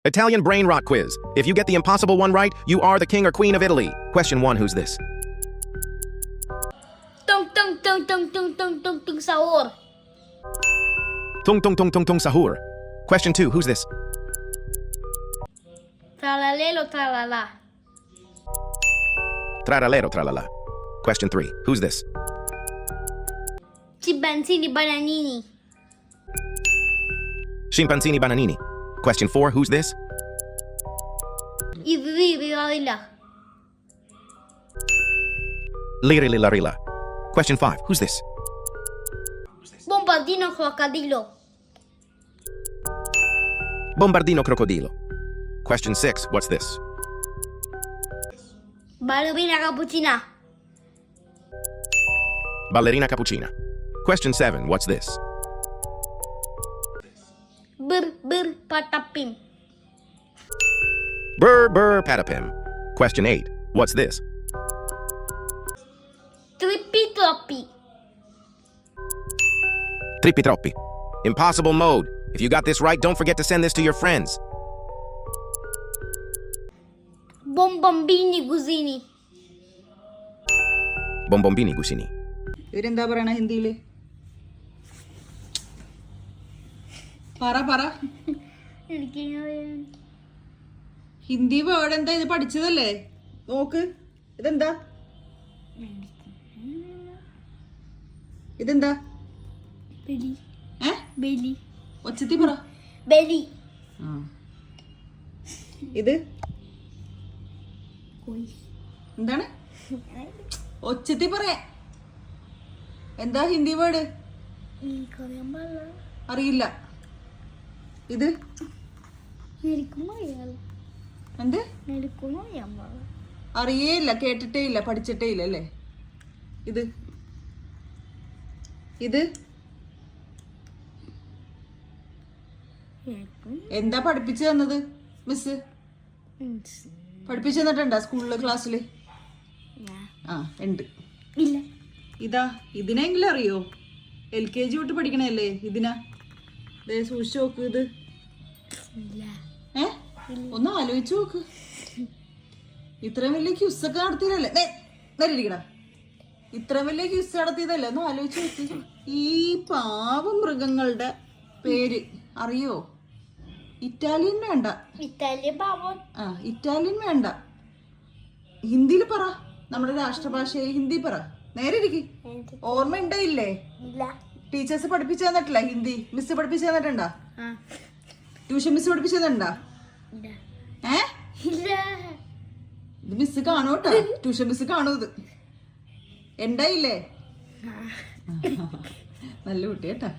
Italian brain rot quiz. If you get the impossible one right, you are the king or queen of Italy. Question 1, who's this? Tung tung tung tung tung tung tung tung sahur. Tung tung tung tung tung sahur. Question 2, who's this? Tralalelo tralala. Traralero tralala. Question 3, who's this? Chimpanzini bananini. Scimpanzini bananini. Question 4, who's this? Ivivirilla. Lirilarila. Question 5, who's this? Bombardino crocodilo. Bombardino crocodilo. Question 6, what's this? Ballerina cappuccina. Ballerina cappuccina. Question 7, what's this? Bir patapim. Burr patapim. Question 8, what's this? Trippi troppi. Trippi troppi. Impossible mode. If you got this right, don't forget to send this to your friends. Bombambini gusini. Bombombini gusini. ഇവരെന്താ പറയണ ഹിന്ദിയില്? പറ Hindi word എന്താ? ഇത് പഠിച്ചതല്ലേ? നോക്ക്, ഇതെന്താ? ഇതെന്താ? Belly. ഏ? Belly. ഒച്ചത്തി പറ. Belly. ഇത് Oi. എന്താണ്? ഒച്ചത്തി പറയാ. എന്താ ഹിന്ദി വേർഡ്? അറിയില്ല. ഇത് എന്ത്? അറിയേയില്ല, കേട്ടിട്ടേ ഇല്ല, പഠിച്ചിട്ടേ ഇല്ല അല്ലേ? ഇത് ഇത് എന്താ പഠിപ്പിച്ചു തന്നത് മിസ്? പഠിപ്പിച്ചു തന്നിട്ടുണ്ടാ സ്കൂളില്, ക്ലാസ്സില്? ആ ഉണ്ട്. ഇല്ല. ഇതാ, ഇതിനെങ്കിലും അറിയോ? LKG തൊട്ട് പഠിക്കണല്ലേ ഇതിനാ? സൂക്ഷിച്ചു നോക്ക്. ഇത് ഒന്ന് ആലോചിച്ചു നോക്ക്. ഇത്രയും വലിയ ക്യൂസൊക്കെ നടത്തിയതല്ലേ? നേരിടിക്കടാ. ഇത്രയും വലിയ ക്യൂസ് നടത്തിയതല്ലേ? ഒന്ന് ആലോചിച്ചു നോക്ക്. ഈ പാവം മൃഗങ്ങളുടെ പേര് അറിയോ? ഇറ്റാലിയൻ വേണ്ട. ഇറ്റാലിയൻ വേണ്ട. ഹിന്ദിയിൽ പറ. നമ്മുടെ രാഷ്ട്രഭാഷയെ ഹിന്ദി പറ. നേരെ ഇരിക്കും. ഓർമ്മ ഉണ്ടായില്ലേ? ടീച്ചേഴ്സ് പഠിപ്പിച്ചു തന്നിട്ടില്ല ഹിന്ദി? മിസ് പഠിപ്പിച്ചു തന്നിട്ടുണ്ടാ? ട്യൂഷൻ മിസ് പഠിപ്പിച്ചു തന്നിട്ടുണ്ടാ? ഇത് മിസ് കാണൂട്ടോ. ട്യൂഷൻ മിസ് കാണൂ. ഇത് ഉണ്ടായില്ലേ? നല്ല കുട്ടിയേട്ടാ.